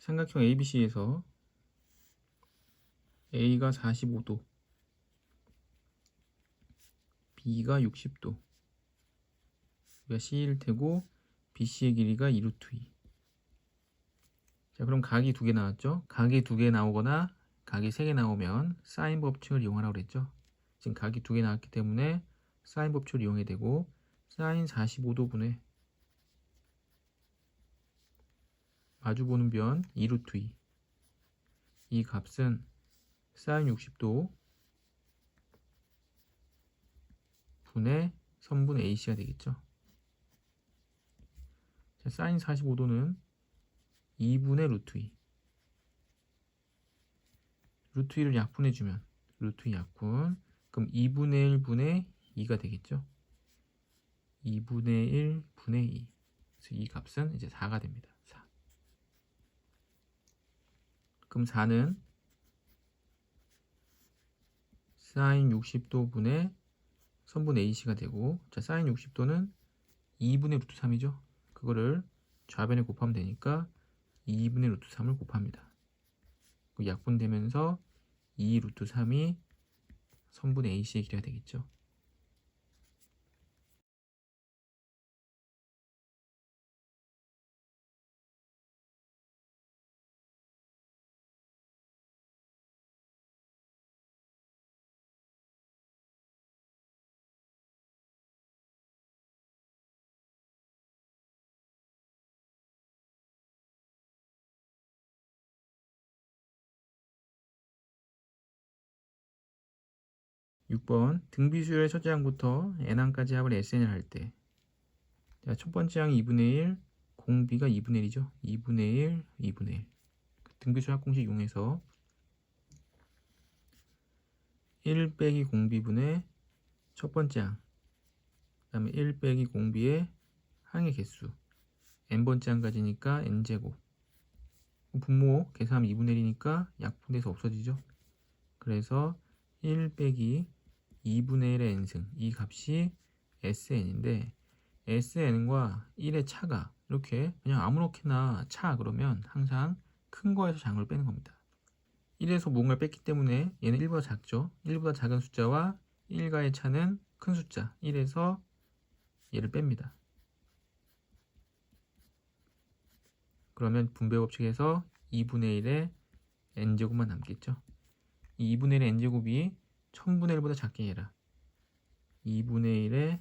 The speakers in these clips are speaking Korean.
삼각형 ABC에서 A가 45도, B가 60도, B가 C일 테고 BC의 길이가 2루트 2. 자, 그럼 각이 2개 나왔죠? 각이 2개 나오거나 각이 3개 나오면 사인 법칙을 이용하라고 그랬죠? 지금 각이 2개 나왔기 때문에 사인 법칙을 이용해야 되고, 사인 45도분의 마주보는 변 2루트 2. 이 값은 사인 60도 분의 선분 AC가 되겠죠. 자, 사인 45도는 2분의 루트 2. 루트 2를 약분해주면 루트 2 약분, 그럼 2분의 1분의 2가 되겠죠. 2분의 1분의 2. 그래서 이 값은 이제 4가 됩니다. 4. 그럼 4는 사인 60도 분의 선분 AC가 되고, 자, 사인 60도는 2분의 루트 3이죠. 그거를 좌변에 곱하면 되니까 2분의 루트 3을 곱합니다. 약분되면서 2 루트 3이 선분 AC의 길이가 되겠죠. 6번 등비수열의 첫째 항부터 n항까지 합을 SN을 할 때, 첫 번째 항이 2분의 1, 공비가 2분의 1이죠. 2분의 1, 2분의 1. 등비수열 합공식 이용해서 1 빼기 공비분의 첫 번째 항, 그 다음에 1 빼기 공비의 항의 개수, n번째 항까지니까 n제곱. 분모 계산하면 2분의 1이니까 약분돼서 없어지죠. 그래서 1 빼기 2분의 1의 n승, 이 값이 SN인데, SN과 1의 차가 이렇게 그냥 아무렇게나 차 그러면 항상 큰 거에서 작은 걸 빼는 겁니다. 1에서 뭔가를 뺐기 때문에 얘는 1보다 작죠. 1보다 작은 숫자와 1과의 차는 큰 숫자 1에서 얘를 뺍니다. 그러면 분배 법칙에서 2분의 1의 n제곱만 남겠죠. 이 2분의 1의 n제곱이 1000분의 1보다 작게 해라. 2분의 1의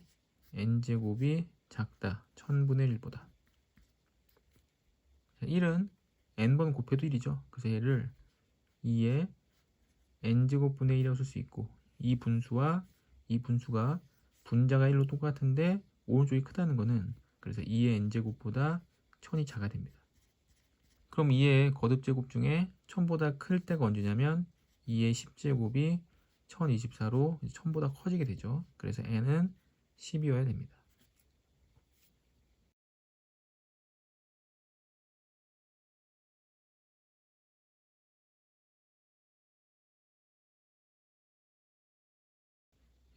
n제곱이 작다. 1000분의 1보다. 1은 n번 곱해도 1이죠. 그래서 얘를 2의 n제곱분의 1이라고 쓸 수 있고, 이 분수와 이 분수가 분자가 1로 똑같은데 오른쪽이 크다는 거는, 그래서 2의 n제곱보다 1000이 작아 됩니다. 그럼 2의 거듭제곱 중에 1000보다 클 때가 언제냐면 2의 10제곱이 1024로 1000보다 커지게 되죠. 그래서 n은 10이어야 됩니다.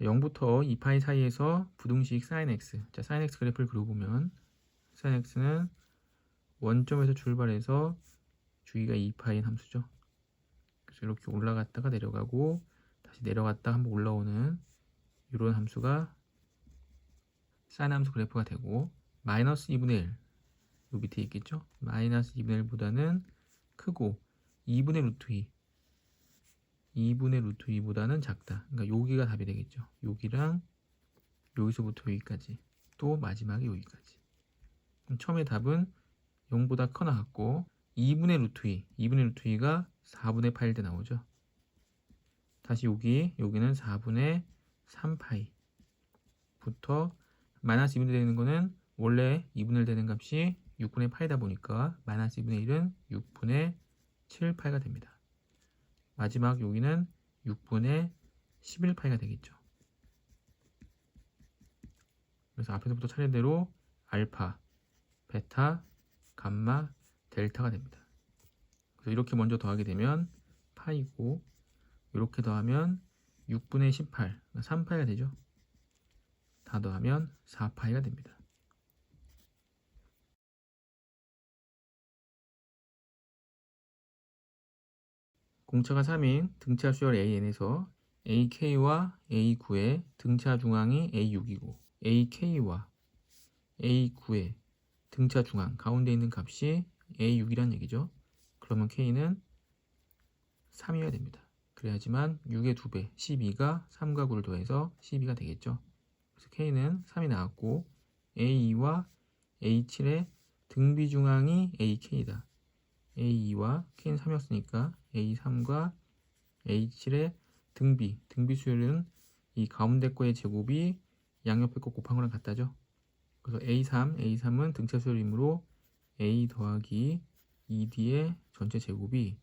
(0부터 2파이) 사이에서 부등식 sin x. 자, sin x 그래프를 그려보면 sin x는 원점에서 출발해서 주기가 2파인 함수죠. 그래서 이렇게 올라갔다가 내려가고 다시 내려갔다 한번 올라오는 이런 함수가 sin 함수 그래프가 되고, 마이너스 2분의 1, 요 밑에 있겠죠. 마이너스 2분의 1보다는 크고 2분의 루트 2, 2분의 루트 2보다는 작다. 그러니까 여기가 답이 되겠죠. 여기랑 여기서부터 여기까지, 또 마지막에 여기까지. 그럼 처음에 답은 0보다 커나 같고, 2분의 루트 2, 2분의 루트 2가 4분의 8일 때 나오죠. 다시 여기는 4분의 3파이 부터 마이너스 2분의 1 되는 거는 원래 2분의 1 되는 값이 6분의 파이다 보니까 마이너스 2분의 1은 6분의 7파이가 됩니다. 마지막 여기는 6분의 11파이가 되겠죠. 그래서 앞에서부터 차례대로 알파, 베타, 감마, 델타가 됩니다. 그래서 이렇게 먼저 더하게 되면 파이고, 이렇게 더하면 6분의 18, 3파이가 되죠. 다 더하면 4파이가 됩니다. 공차가 3인 등차 수열 AN에서 AK와 A9의 등차 중앙이 A6이고 AK와 A9의 등차 중앙 가운데 있는 값이 A6이란 얘기죠. 그러면 K는 3이어야 됩니다. 그래야지만 6의 2배 12가 3과 9를 더해서 12가 되겠죠. 그래서 K는 3이 나왔고 A2와 A7의 등비 중앙이 AK다. A2와 K는 3이었으니까 A3과 A7의 등비 수열은 이 가운데 거의 제곱이 양옆에 거 곱한 거랑 같다죠. 그래서 A3은 등차 수열이므로 A 더하기 2D의 전체 제곱이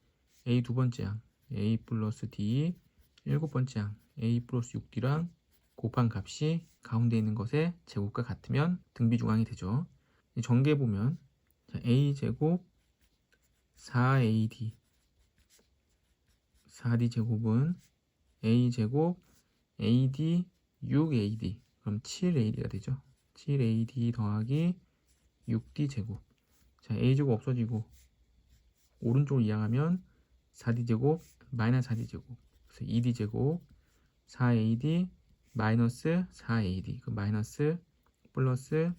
A 두 번째 항 A 플러스 D 일곱 번째 항 A 플러스 6D랑 곱한 값이 가운데 있는 것의 제곱과 같으면 등비 중앙이 되죠. 전개 보면 A 제곱 4AD 4D 제곱은 A 제곱 AD 6AD 그럼 7AD가 되죠. 7AD 더하기 6D 제곱. 자, A 제곱 없어지고 오른쪽으로 이항하면 4D 제곱 마이너스 4D 제곱. 그래서 2D 제곱 4AD 마이너스 4AD 그 마이너스 플러스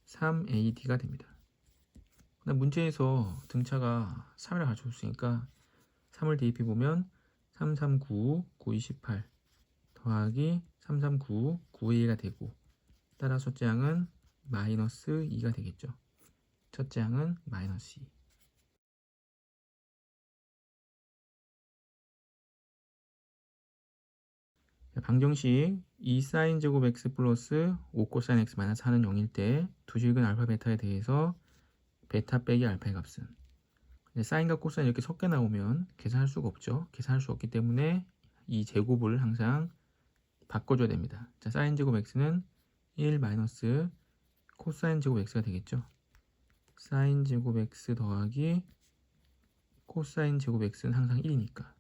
3AD가 됩니다. 그다음 문제에서 등차가 3이라 가져왔으니까 3을 대입해 보면 339, 9, 28 더하기 339, 9A가 되고 따라서 첫째 항은 마이너스 2가 되겠죠. 첫째 항은 마이너스 2. 방정식 2sin 제곱 x 플러스 5 코사인 x 마이너스 4는 0일 때 두 식은 알파 베타에 대해서 베타 빼기 알파의 값은 사인과 코사인 이렇게 섞여 나오면 계산할 수가 없죠. 계산할 수 없기 때문에 이 제곱을 항상 바꿔줘야 됩니다. 자, 사인 제곱 x는 1 마이너스 코사인 제곱 x가 되겠죠. 사인 제곱 x 더하기 코사인 제곱 x는 항상 1이니까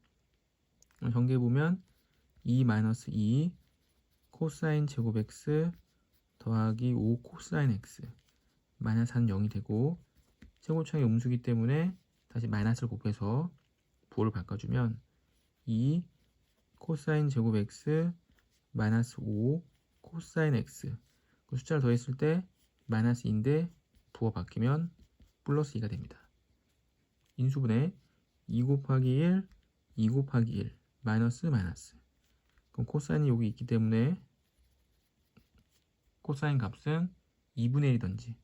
전개해보면 2 마이너스 2 코사인 제곱 x 더하기 5 코사인 x 마이너스 4는 0이 되고 제곱창의 음수기 때문에 다시 마이너스를 곱해서 부호를 바꿔주면 2 코사인 제곱 x 마이너스 5 코사인 x 그 숫자를 더했을 때 마이너스 2인데 부호 바뀌면 플러스 2가 됩니다. 인수분해 2 곱하기 1 2 곱하기 1 마이너스 그럼 코사인이 여기 있기 때문에 코사인 값은 2분의 1이든지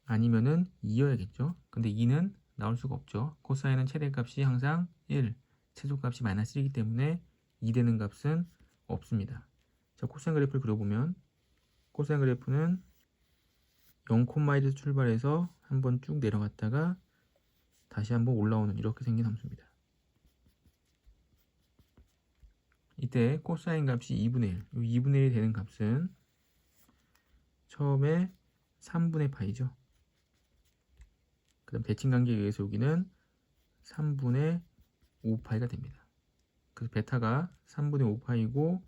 아니면은 2여야겠죠. 근데 2는 나올 수가 없죠. 코사인은 최대값이 항상 1, 최소값이 마이너스 1이기 때문에 2 되는 값은 없습니다. 자, 코사인 그래프를 그려보면 코사인 그래프는 0,1에서 출발해서 한번 쭉 내려갔다가 다시 한번 올라오는 이렇게 생긴 함수입니다. 이때 코사인 값이 2분의 1, 이 2분의 1이 되는 값은 처음에 3분의 파이죠. 그 다음 대칭 관계에 의해서 여기는 3분의 5파이가 됩니다. 그래서 베타가 3분의 5파이고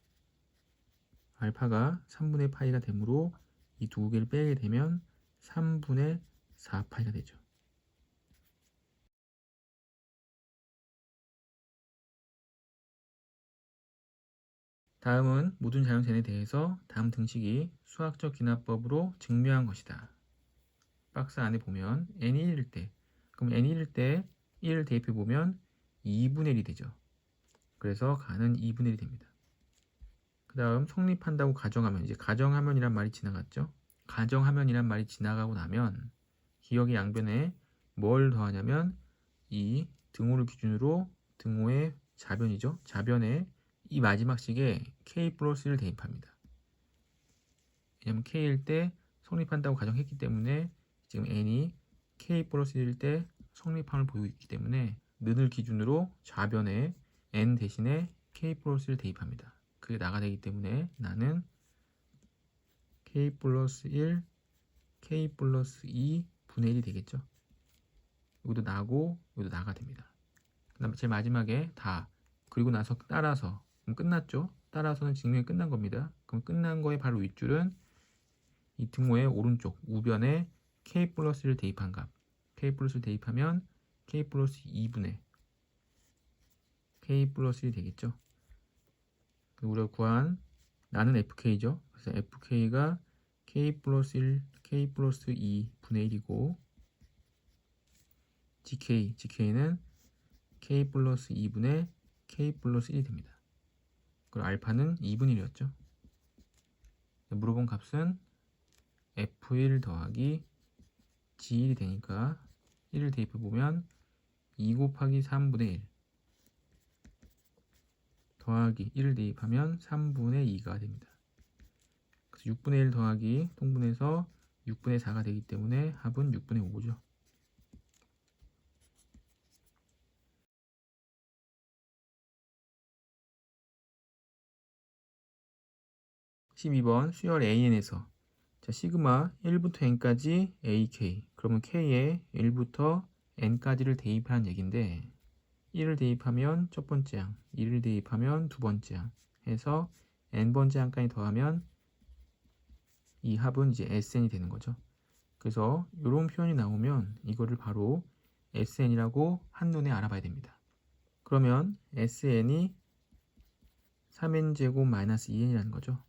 알파가 3분의 파이가 되므로 이 두 개를 빼게 되면 3분의 4파이가 되죠. 다음은 모든 자연세에 대해서 다음 등식이 수학적 기납법으로 증명한 것이다. 박스 안에 보면 n이 1일 때 그럼 n이 1일 때 1을 대입해 보면 2분의 1이 되죠. 그래서 가는 2분의 1이 됩니다. 그 다음 성립한다고 가정하면 이제 가정하면이란 말이 지나갔죠. 가정하면이란 말이 지나가고 나면 기억의 양변에 뭘 더하냐면 이 등호를 기준으로 등호의 좌변이죠. 좌변에 이 마지막 식에 k 플러스 1을 대입합니다. 왜냐면 k일 때 성립한다고 가정했기 때문에 지금 n이 k 플러스 1일 때 성립함을 보이고 있기 때문에 는을 기준으로 좌변에 n 대신에 k 플러스 1을 대입합니다. 그게 나가 되기 때문에 나는 k 플러스 1, k 플러스 2 분의 1이 되겠죠. 여기도 나고 여기도 나가 됩니다. 그 다음에 제일 마지막에 다 그리고 나서 따라서 그럼 끝났죠. 따라서는 증명이 끝난 겁니다. 그럼 끝난 거의 바로 윗줄은 이 등호의 오른쪽 우변에 k 플러스 1을 대입한 값 k 플러스 1을 대입하면 k 플러스 2분의 k 플러스 1이 되겠죠. 우리가 구한 나는 fk죠. 그래서 fk가 k 플러스 1, k 플러스 2분의 1이고 gk는 k 플러스 2분의 k 플러스 1이 됩니다. 그리고 알파는 2분의 1이었죠. 물어본 값은 f1 더하기 g1이 되니까 1을 대입해보면 2 곱하기 3분의 1 더하기 1을 대입하면 3분의 2가 됩니다. 그래서 6분의 1 더하기 통분해서 6분의 4가 되기 때문에 합은 6분의 5죠. 12번 수열 AN에서 자, 시그마 1부터 n까지 AK 그러면 K에 1부터 n까지를 대입하는 얘기인데 1을 대입하면 첫 번째 항, 2를 대입하면 두 번째 항 해서 n번째 항까지 더하면 이 합은 이제 SN이 되는 거죠. 그래서 이런 표현이 나오면 이거를 바로 SN이라고 한눈에 알아봐야 됩니다. 그러면 SN이 3n제곱 마이너스 2n이라는 거죠.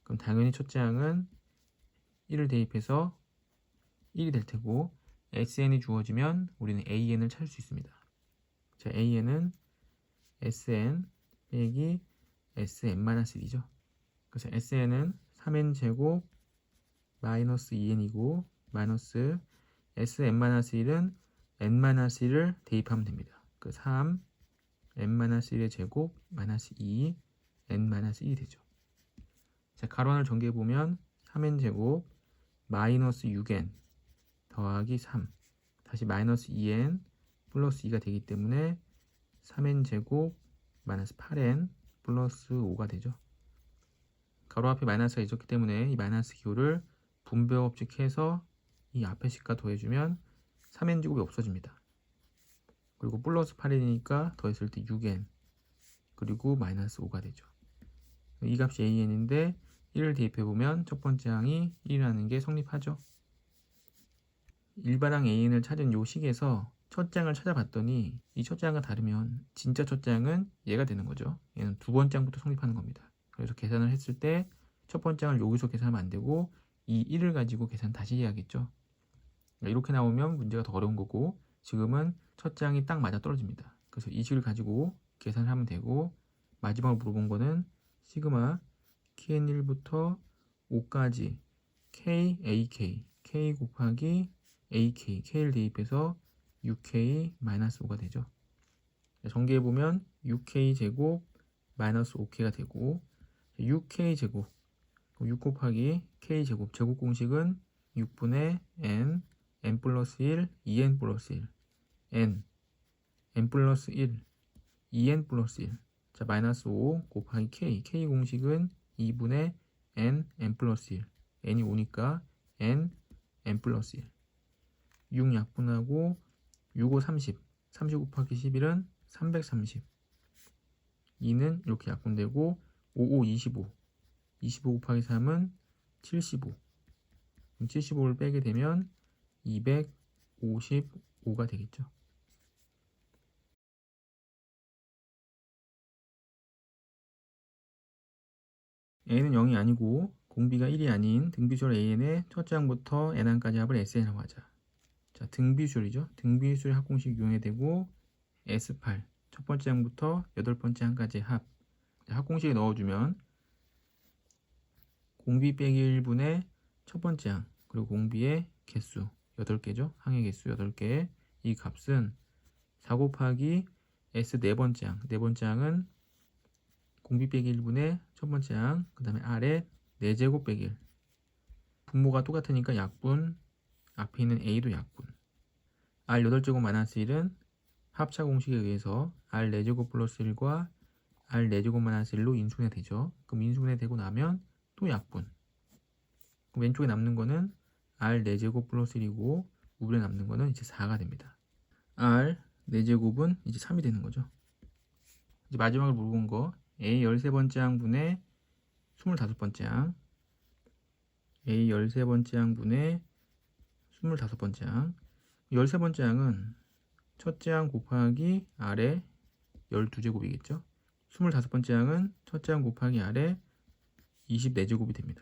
그럼 당연히 첫째 항은 1을 대입해서 1이 될 테고 SN이 주어지면 우리는 AN을 찾을 수 있습니다. 자, AN은 SN 빼기 SN-1이죠. 그래서 SN은 3n제곱 마이너스 2n이고 마이너스 SN-1은 n-1을 대입하면 됩니다. 그 3 n-1의 제곱 마이너스 2 n-1이 되죠. 자, 가로안을 전개해보면 3n제곱 마이너스 6n 더하기 3 다시 마이너스 2n 플러스 2가 되기 때문에 3n제곱 마이너스 8n 플러스 5가 되죠. 가로 앞에 마이너스가 있었기 때문에 이 마이너스 기호를 분배법칙해서 이 앞에 식과 더해주면 3n제곱이 없어집니다. 그리고 플러스 8n이니까 더했을 때 6n 그리고 마이너스 5가 되죠. 이 값이 AN인데 1을 대입해보면 첫 번째 항이 1이라는 게 성립하죠. 일반항 AN을 찾은 요 식에서 첫째 항을 찾아봤더니 이 첫째 항과 다르면 진짜 첫째 항은 얘가 되는 거죠. 얘는 두 번째 항부터 성립하는 겁니다. 그래서 계산을 했을 때 첫 번째 항을 여기서 계산하면 안 되고 이 1을 가지고 계산 다시 해야겠죠. 이렇게 나오면 문제가 더 어려운 거고 지금은 첫째 항이 딱 맞아 떨어집니다. 그래서 이 식을 가지고 계산을 하면 되고 마지막으로 물어본 거는 시그마 KN1부터 5까지 KAK K 곱하기 AK K를 대입해서 6K-5가 되죠. 전개해보면 6K 제곱 마이너스 5K가 되고 6K 제곱 6 곱하기 K 제곱 제곱 공식은 6분의 n 플러스 1 2n 플러스 1 n 플러스 1 2n 플러스 1 자, 마이너스 5 곱하기 K 공식은 2분의 n 플러스 1 n이 5니까 n 플러스 1 6 약분하고 6, 5, 30 30 곱하기 11은 330 2는 이렇게 약분되고 5, 5, 25 25 곱하기 3은 75 75를 빼게 되면 255가 되겠죠. A는 0이 아니고 공비가 1이 아닌 등비수열 AN의 첫째 항부터 n항까지 합을 SN이라고 하자. 자, 등비수열이죠. 등비수열 합공식 이용해야 되고 S8 첫 번째 항부터 여덟 번째 항까지 합. 자, 합공식에 넣어주면 공비 빼기 1분의 첫 번째 항 그리고 공비의 개수 8개죠. 항의 개수 8개 이 값은 4 곱하기 S 네 번째 항 네 번째 항은 공비 빼기 1분의 첫 번째 항 그 다음에 R의 4제곱 빼기 1 분모가 똑같으니까 약분 앞에 있는 A도 약분 R 8제곱 마이너스 1은 합차 공식에 의해서 R 4제곱 플러스 1과 R 4제곱 마이너스 1로 인수분해 되죠. 그럼 인수분해 되고 나면 또 약분 왼쪽에 남는 거는 R 4제곱 플러스 1이고 우변에 남는 거는 이제 4가 됩니다. R 4제곱은 이제 3이 되는 거죠. 이제 마지막으로 물어본 거 A 13번째 항분의 25번째 항 A 13번째 항분의 25번째 항 13번째 항은 첫째 항 곱하기 아래 12제곱이겠죠. 25번째 항은 첫째 항 곱하기 아래 24제곱이 됩니다.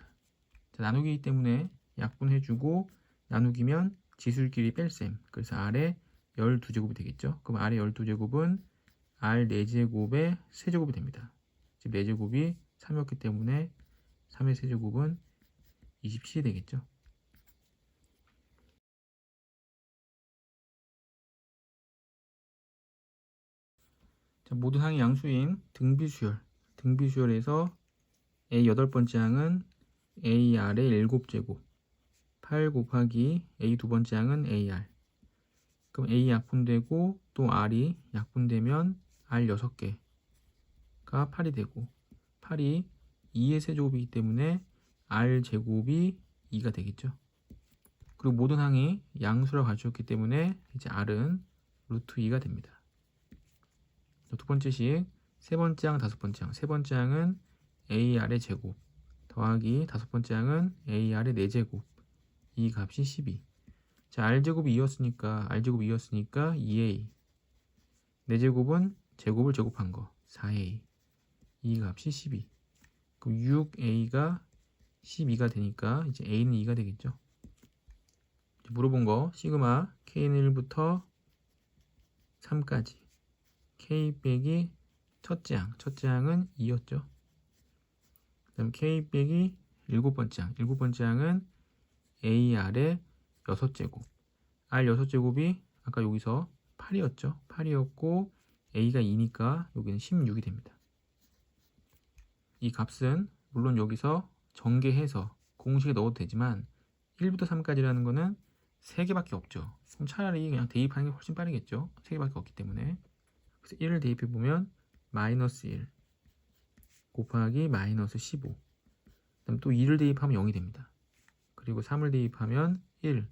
자, 나누기이기 때문에 약분해주고 나누기면 지수끼리 뺄셈. 그래서 아래 12제곱이 되겠죠. 그럼 아래 12제곱은 R 4제곱의 세제곱이 됩니다. 즉 4제곱이 3이었기 때문에 3의 세제곱은 27이 되겠죠. 자, 모든 항이 양수인 등비수열에서 A 8번째 항은 AR의 7제곱 8 곱하기 A 두 번째 항은 AR. 그럼 A 약분되고 또 R이 약분되면 R 6개가 8이 되고 8이 2의 세제곱이기 때문에 R 제곱이 2가 되겠죠. 그리고 모든 항이 양수라고 가르쳤기 때문에 이제 R은 루트 2가 됩니다. 두 번째 식 세 번째 항, 다섯 번째 항. 세 번째 항은 AR의 제곱 더하기 다섯 번째 항은 AR의 4제곱. 이 값이 12. 자, R제곱이 2였으니까 2A. 4제곱은 제곱을 제곱한 거 4A. 이 값이 12. 그럼 6A가 12가 되니까 이제 A는 2가 되겠죠. 물어본 거 시그마 K는 1부터 3까지 K 빼기 첫째 항은 2였죠. 그 다음 K 빼기 7번째 항은 AR의 6제곱. R 6제곱이 아까 여기서 8이었죠. 8이었고 A가 2니까 여기는 16이 됩니다. 이 값은 물론 여기서 전개해서 공식에 넣어도 되지만 1부터 3까지라는 거는 3개밖에 없죠. 그럼 차라리 그냥 대입하는 게 훨씬 빠르겠죠. 3개밖에 없기 때문에. 그래서 1을 대입해보면 마이너스 1 곱하기 마이너스 15. 그다음 또 2를 대입하면 0이 됩니다. 그리고 3을 대입하면 1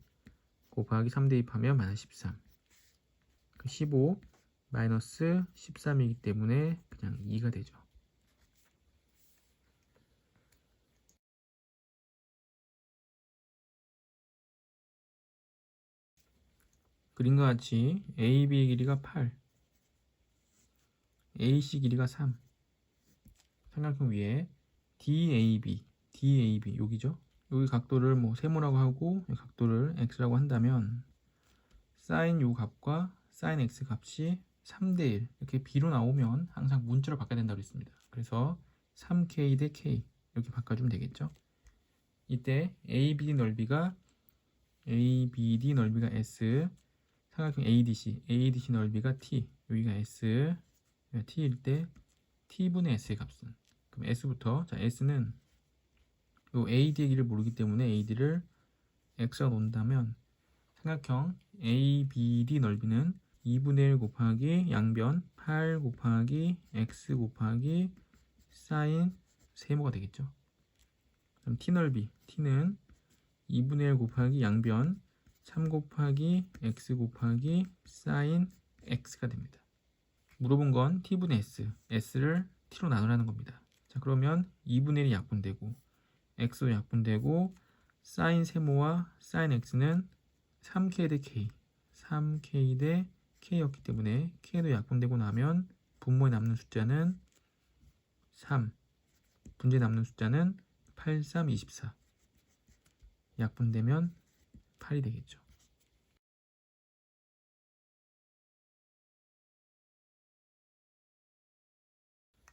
곱하기 3 대입하면 마이너스 13. 15 마이너스 13이기 때문에 그냥 2가 되죠. 그림과 같이 AB의 길이가 8, AC 길이가 3. 삼각형 위에 DAB 여기죠. 여기 각도를 뭐 세모라고 하고 각도를 x라고 한다면 sin 요 값과 sin x 값이 3대1 이렇게 b로 나오면 항상 문자로 바꿔야 된다고 했습니다. 그래서 3k 대 k 이렇게 바꿔주면 되겠죠. 이때 ABD 넓이가 S, 삼각형 ADC 넓이가 T, 여기가 S, T일 때 T분의 S의 값은, 그럼 S부터, 자 S는 요 AD의 길이를 모르기 때문에 AD를 X가 놓는다면 삼각형 ABD 넓이는 2분의 1 곱하기 양변 8 곱하기 X 곱하기 사인 세모가 되겠죠. 그럼 T 넓이, T는 2분의 1 곱하기 양변 3 곱하기 X 곱하기 사인 X가 됩니다. 물어본 건 T분의 S, S를 T로 나누라는 겁니다. 자, 그러면 2분의 1이 약분되고 X도 약분되고 사인 세모와 사인 X는 3K 대 K, 3K 대 K였기 때문에 K도 약분되고 나면 분모에 남는 숫자는 3, 분모에 남는 숫자는 8, 3, 24. 약분되면 8이 되겠죠.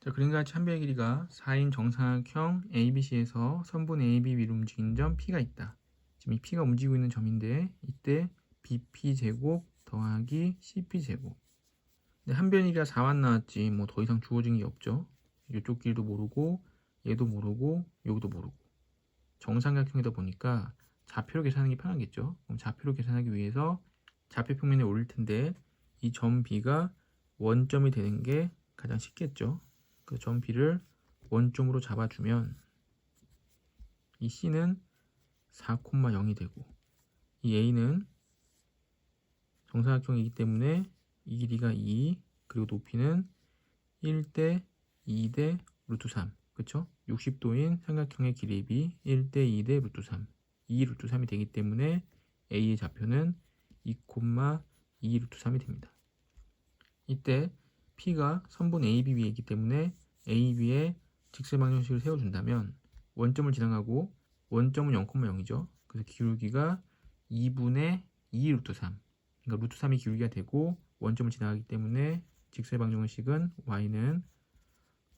자, 그림과 같이 한 변의 길이가 4인 정사각형 ABC에서 선분 AB 위로 움직이는 점 P가 있다. 지금 이 P가 움직이고 있는 점인데 이때 BP제곱 더하기 CP제곱. 근데 한 변의 길이가 4만 나왔지 뭐 더 이상 주어진 게 없죠. 이쪽 길도 모르고 얘도 모르고 여기도 모르고 정삼각형이다 보니까 좌표로 계산하는 게 편하겠죠. 그럼 좌표로 계산하기 위해서 좌표 평면에 올릴 텐데 이 점 B가 원점이 되는 게 가장 쉽겠죠. 그 점 B를 원점으로 잡아주면 이 C는 4,0이 되고 이 A는 정사각형이기 때문에 이 길이가 2 그리고 높이는 1대 2대 루트 3 그쵸? 60도인 삼각형의 기립이 1대 2대 루트 3 2 루트 3이 되기 때문에 A의 좌표는 2,2 루트 3이 됩니다. 이때 P가 선분 AB 위에 있기 때문에 AB에 직사방정식을 세워준다면 원점을 지나가고 원점은 0,0이죠. 그래서 기울기가 2분의 2 루트 3. 그러니까 루트 3이 기울기가 되고 원점을 지나가기 때문에 직사방정식은 y는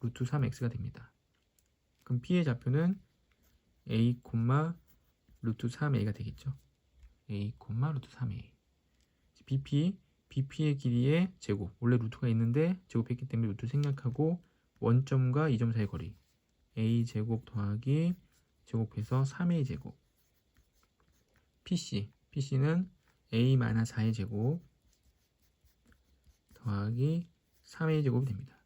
루트 3x가 됩니다. 그럼 P의 좌표는 a, 루트 3a가 되겠죠. a, 루트 3a. BP의 길이의 제곱. 원래 루트가 있는데 제곱했기 때문에 루트 생략하고 원점과 2점 사이 거리. a 제곱 더하기 제곱해서 3a 제곱. PC는 a-4의 제곱 더하기 3a 제곱이 됩니다.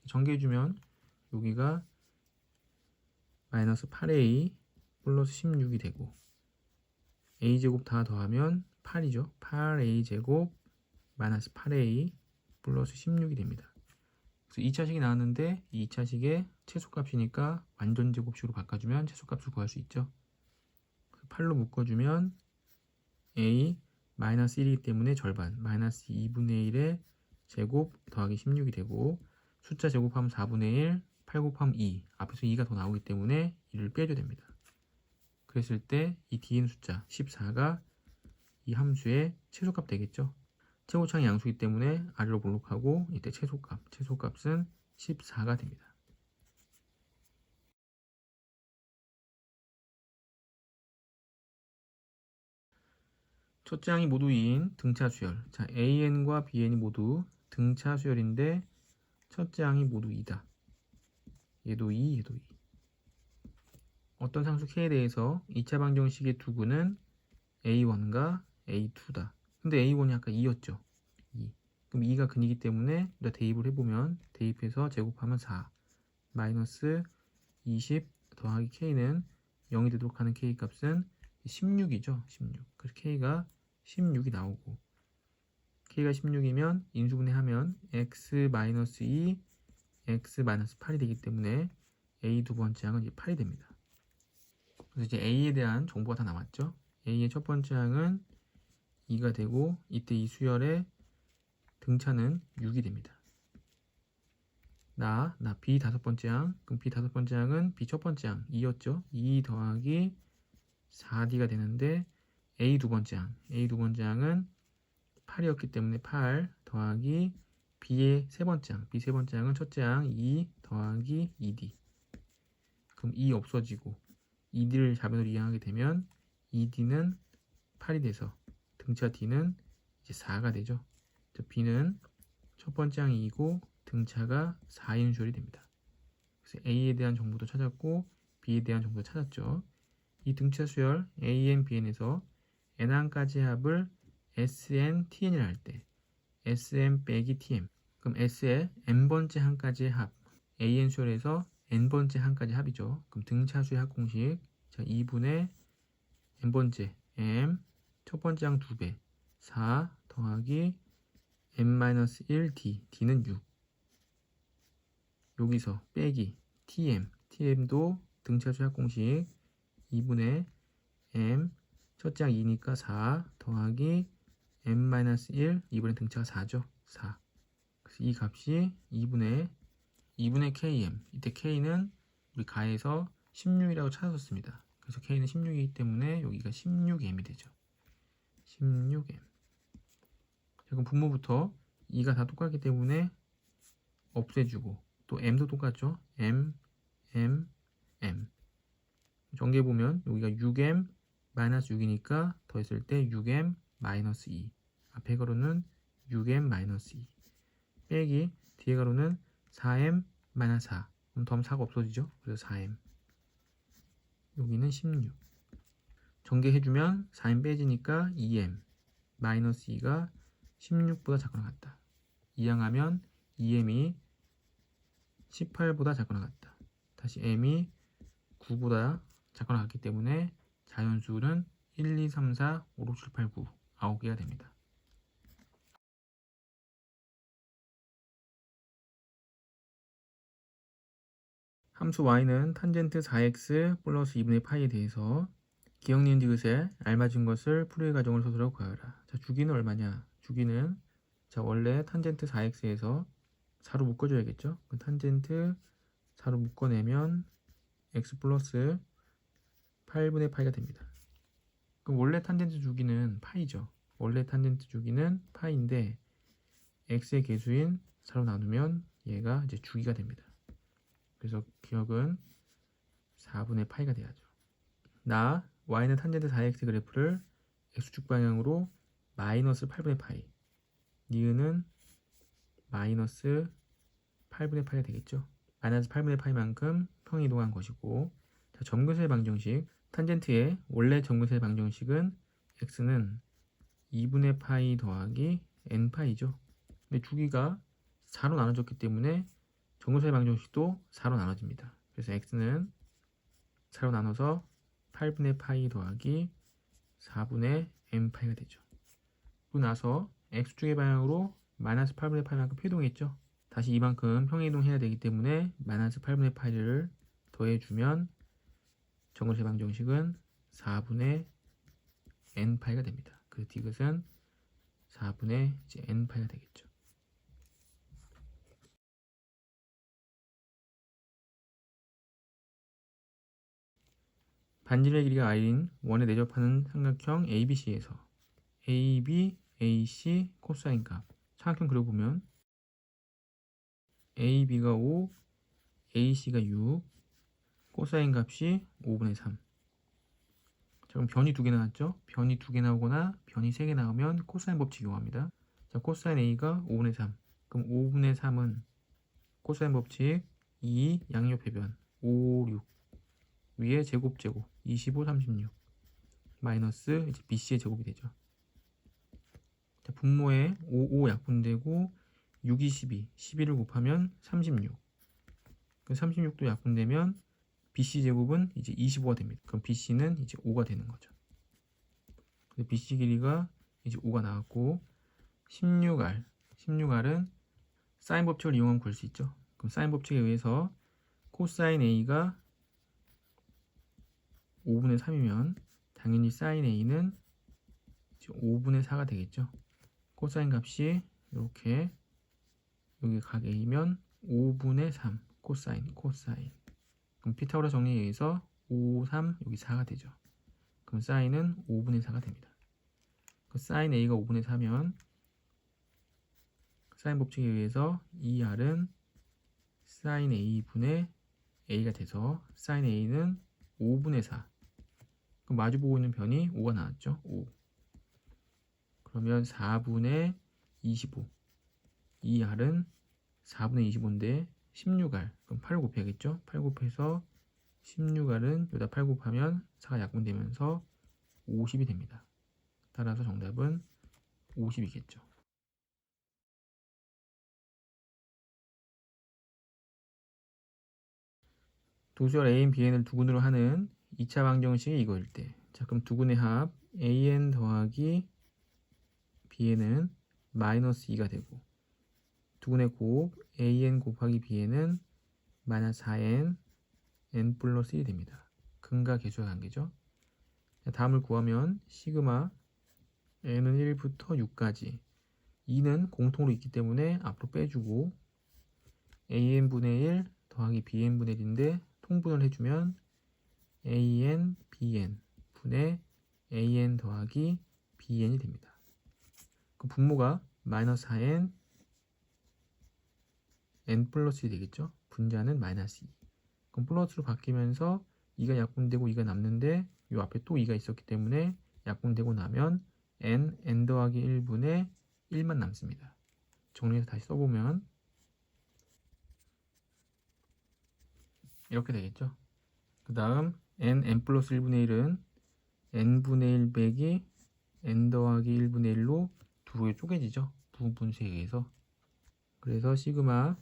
전개해주면 여기가 마이너스 8a 플러스 16이 되고 a 제곱 다 더하면 8이죠. 8a 제곱 마이너스 8a 플러스 16이 됩니다. 그래서 2차식이 나왔는데 이 2차식의 최소값이니까 완전 제곱식으로 바꿔주면 최소값을 구할 수 있죠. 8로 묶어주면 a 마이너스 1이기 때문에 절반 마이너스 2분의 1의 제곱 더하기 16이 되고 숫자 제곱하면 4분의 1, 8 곱하면 2 앞에서 2가 더 나오기 때문에 1을 빼줘야 됩니다. 그랬을 때 이 뒤에 있는 숫자 14가 이 함수의 최소값 되겠죠. 최고차항이 양수이기 때문에 아래로 볼록하고 이때 최소값은 14가 됩니다. 첫째 항이 모두 2인 등차 수열. 자, AN과 BN이 모두 등차 수열인데 첫째 항이 모두 2다. 얘도 2, 얘도 2. 어떤 상수 K에 대해서 2차 방정식의 두근은 A1과 A2다. 근데 A1이 아까 2였죠. 2. 그럼 2가 근이기 때문에 우리가 대입을 해보면 대입해서 제곱하면 4 마이너스 20 더하기 K는 0이 되도록 하는 K 값은 16이죠. 16. 그래서 K가 16이 나오고 K가 16이면 인수분해하면 X-2 X-8이 되기 때문에 A 두 번째 항은 이제 8이 됩니다. 그래서 이제 A에 대한 정보가 다 남았죠. A의 첫 번째 항은 2가 되고 이때 이 수열의 등차는 6이 됩니다. 나 B 다섯 번째 항. 그럼 B 다섯 번째 항은 B 첫 번째 항 2였죠. 2 더하기 4D가 되는데 A 두 번째 항은 8이었기 때문에 8 더하기 B의 세 번째 항. B 세 번째 항은 첫째 항 2 더하기 2D. 그럼 2 없어지고 2D를 좌변으로 이항하게 되면 2D는 8이 돼서 등차 D는 이제 4가 되죠. B는 첫 번째 항이 2고 등차가 4인 수열이 됩니다. 그래서 A에 대한 정보도 찾았고 B에 대한 정보도 찾았죠. 이 등차 수열 AN, BN에서 N항까지의 합을 SN, TN이라 할 때 SM 빼기 TM. 그럼 S의 N번째 항까지의 합 AN 수열에서 N번째 항까지 합이죠. 그럼 등차 수의 합공식 자 2분의 N번째 M 첫 번째 항 2배 4 더하기 M-1D D는 6 여기서 빼기 TM도 등차수 합공식 2분의 M 첫째 항 2니까 4 더하기 M-1 이번엔 등차가 4죠. 4 그래서 이 값이 2분의 KM 이때 K는 우리 가에서 16이라고 찾았습니다. 그래서 K는 16이기 때문에 여기가 16M이 되죠. 16M 그럼 분모부터 2가 다 똑같기 때문에 없애주고 또 M도 똑같죠. M 전개해보면 여기가 6M 마이너스 6이니까 더했을 때 6M 마이너스 2 앞에 가로는 6M 마이너스 2 빼기 뒤에 가로는 4M 마이너스 4 그럼 더하면 4가 없어지죠. 그래서 4M 여기는 16 전개해주면 4M 빼지니까 2M 마이너스 2가 16보다 작거나 같다. 이항하면 2M이 18보다 작거나 같다. 다시 M이 9보다 작거나 같기 때문에 자연수는 1, 2, 3, 4, 5, 6, 7, 8, 9 9개가 됩니다. 함수 y는 탄젠트 4x 플러스 2분의 파이에 대해서 기억 니은 디귿에 알맞은 것을 풀이의 과정을 서술하고 구하라. 자, 주기는 얼마냐? 주기는 자, 원래 탄젠트 4x에서 4로 묶어줘야겠죠. 그 탄젠트 4로 묶어내면 x 플러스 8분의 파이가 됩니다. 그럼 원래 탄젠트 주기는 파이죠. 원래 탄젠트 주기는 파이인데 x의 개수인 4로 나누면 얘가 이제 주기가 됩니다. 그래서 기억은 4분의 파이가 돼야죠. 나 y는 탄젠트 4x 그래프를 x축 방향으로 마이너스 8분의 파이, 니은은 마이너스 8분의 파이가 되겠죠. 마이너스 8분의 파이만큼 평이동한 것이고, 자, 점근세 방정식, 탄젠트의 원래 점근세 방정식은 x는 2분의 파이 더하기 n파이죠. 근데 주기가 4로 나눠졌기 때문에 점근세 방정식도 4로 나눠집니다. 그래서 x는 4로 나눠서 8분의 파이 더하기 4분의 n파이가 되죠. 그리고 나서 x축의 방향으로 마이너스 8분의 파이만큼 표이동했죠. 다시 이만큼 평이동해야 되기 때문에 마이너스 8분의 파이를 더해주면 정근세 방정식은 4분의 n파이가 됩니다. 그 디귿은 4분의 n파이가 되겠죠. 반지름의 길이가 r인 원에 내접하는 삼각형 ABC에서 AB, AC 코사인 값 삼각형 그려보면 AB가 5, AC가 6, 코사인 값이 5분의 3. 자, 그럼 변이 2개 나왔죠? 변이 2개 나오거나 변이 3개 나오면 코사인 법칙 이용합니다. 자, 코사인 A가 5분의 3. 그럼 5분의 3은 코사인 법칙 2 양옆 해변 5, 6 위에 제곱 25, 36 마이너스 이제 BC의 제곱이 되죠. 자, 분모에 5 약분되고 6이 12, 12를 곱하면 36. 그 36도 약분되면 BC 제곱은 이제 25가 됩니다. 그럼 BC는 이제 5가 되는 거죠. BC 길이가 이제 5가 나왔고 16R은 사인 법칙을 이용하면 구할 수 있죠. 그럼 사인 법칙에 의해서 코사인 A가 5분의 3이면 당연히 사인 A는 5분의 4가 되겠죠. 코사인 값이 이렇게 여기 각 A면 5분의 3 코사인 그럼 피타고라 정리에 의해서 5, 3 여기 4가 되죠. 그럼 사인은 5분의 4가 됩니다. 그 사인 A가 5분의 4면 사인 법칙에 의해서 2R은 사인 A분의 A가 돼서 사인 A는 5분의 4. 그럼 마주보고 있는 변이 5가 나왔죠. 5. 그러면 4분의 25. 2R은 4분의 25인데 16R. 그럼 8을 곱해야겠죠. 8 곱해서 16R은 여기다 8 곱하면 4가 약분되면서 50이 됩니다. 따라서 정답은 50이겠죠. 도수열 AN, BN을 두근으로 하는 2차 방정식이 이거일 때, 자, 그럼 두근의 합 AN 더하기 BN은 마이너스 2가 되고, 두근의 곱 AN 곱하기 BN은 마이너스 4N N 플러스 1이 됩니다. 근과 계수의 관계죠. 자, 다음을 구하면 시그마 N은 1부터 6까지 2는 공통으로 있기 때문에 앞으로 빼주고 AN분의 1 더하기 BN분의 1인데 통분을 해주면 AN, BN 분의 AN 더하기 BN이 됩니다. 그 분모가 마이너스 4N N 플러스 1이 되겠죠. 분자는 마이너스 2. 그럼 플러스로 바뀌면서 2가 약분되고 2가 남는데 이 앞에 또 2가 있었기 때문에 약분되고 나면 N 더하기 1분의 1만 남습니다. 정리해서 다시 써보면 이렇게 되겠죠. 그 다음 N 플러스 1분의 1은 N분의 1 빼기 N 더하기 1분의 1로 두로에 쪼개지죠. 부분수에 의해서. 그래서 시그마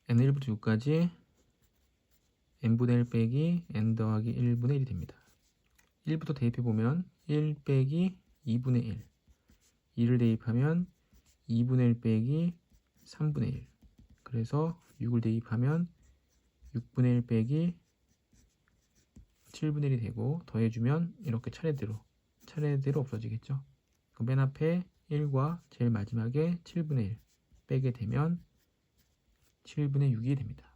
N1부터 6까지 N분의 1 빼기 N 더하기 1분의 1이 됩니다. 1부터 대입해보면 1 빼기 2분의 1 2를 대입하면 2분의 1 빼기 3분의 1 그래서 6을 대입하면 6분의 1 빼기 7분의 1이 되고 더해주면 이렇게 차례대로 없어지겠죠. 그럼 맨 앞에 1과 제일 마지막에 7분의 1 빼게 되면 7분의 6이 됩니다.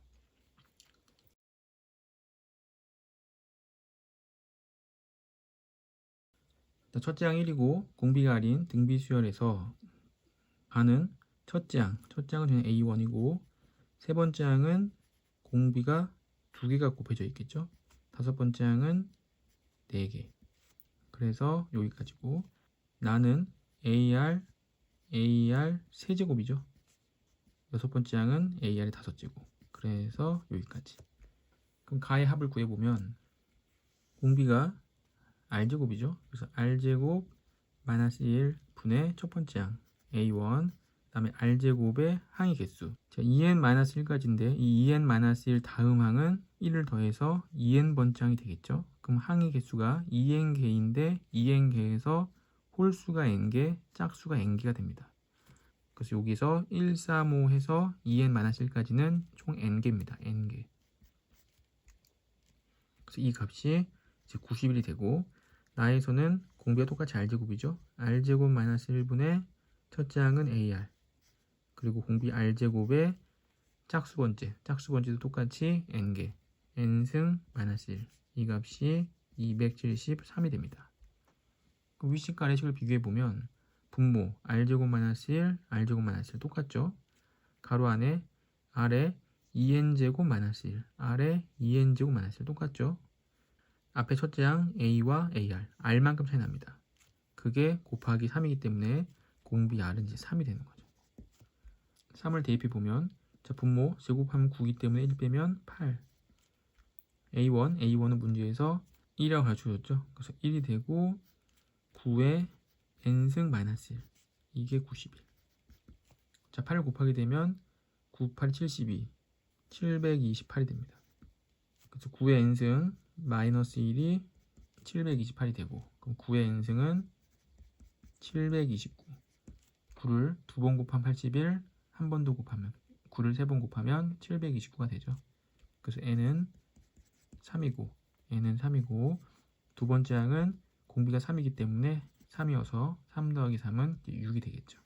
첫째 항 1이고 공비가 아닌 등비 수열에서 반은 첫째 항은 저는 A1이고 세 번째 항은 공비가 2개가 곱해져 있겠죠. 다섯 번째 항은 4개. 그래서 여기까지고 나는 AR 세제곱이죠. 여섯 번째 항은 AR의 5제곱. 그래서 여기까지. 그럼 가의 합을 구해보면 공비가 R제곱이죠. 그래서 R제곱 마이너스 1분의 첫 번째 항 A1 그다음에 R제곱의 항의 개수. 자, 2n-1까지인데 이 2n-1 다음 항은 1을 더해서 2n번째 항이 되겠죠. 그럼 항의 개수가 2n개인데 2n개에서 홀수가 n개, 짝수가 n개가 됩니다. 그래서 여기서 1, 3, 5 해서 2n-1까지는 총 n개입니다. n개. 그래서 이 값이 이제 91이 되고 나에서는 공비가 똑같이 R제곱이죠. R제곱 마이너스 1분의 첫째 항은 AR 그리고 공비 R제곱의 짝수번째도 똑같이 n개 n승 마이너스 1 이 값이 273이 됩니다. 그 위식과 아래식을 비교해보면 분모 R제곱 마이너스 1 R제곱 마이너스 1 똑같죠. 가로 안에 아래 2n제곱 마이너스 1 아래 2n제곱 마이너스 1 똑같죠. 앞에 첫째 항 A와 AR, R만큼 차이 납니다. 그게 곱하기 3이기 때문에 공비 R은 이제 3이 되는 거죠. 3을 대입해보면 자, 분모 제곱하면 9이기 때문에 1 빼면 8. A1은 문제에서 1이라고 가르쳐줬죠. 그래서 1이 되고 9에 n승 마이너스 1 이게 91. 자, 8을 곱하게 되면 9, 8, 72 728이 됩니다. 그래서 9의 n승 마이너스 1이 728이 되고 그럼 9의 n승은 729 9를 2번 곱하면 81 한 번 더 곱하면 9를 3번 곱하면 729가 되죠. 그래서 n은 3이고 두 번째 항은 공비가 3이기 때문에 3이어서 3 더하기 3은 6이 되겠죠.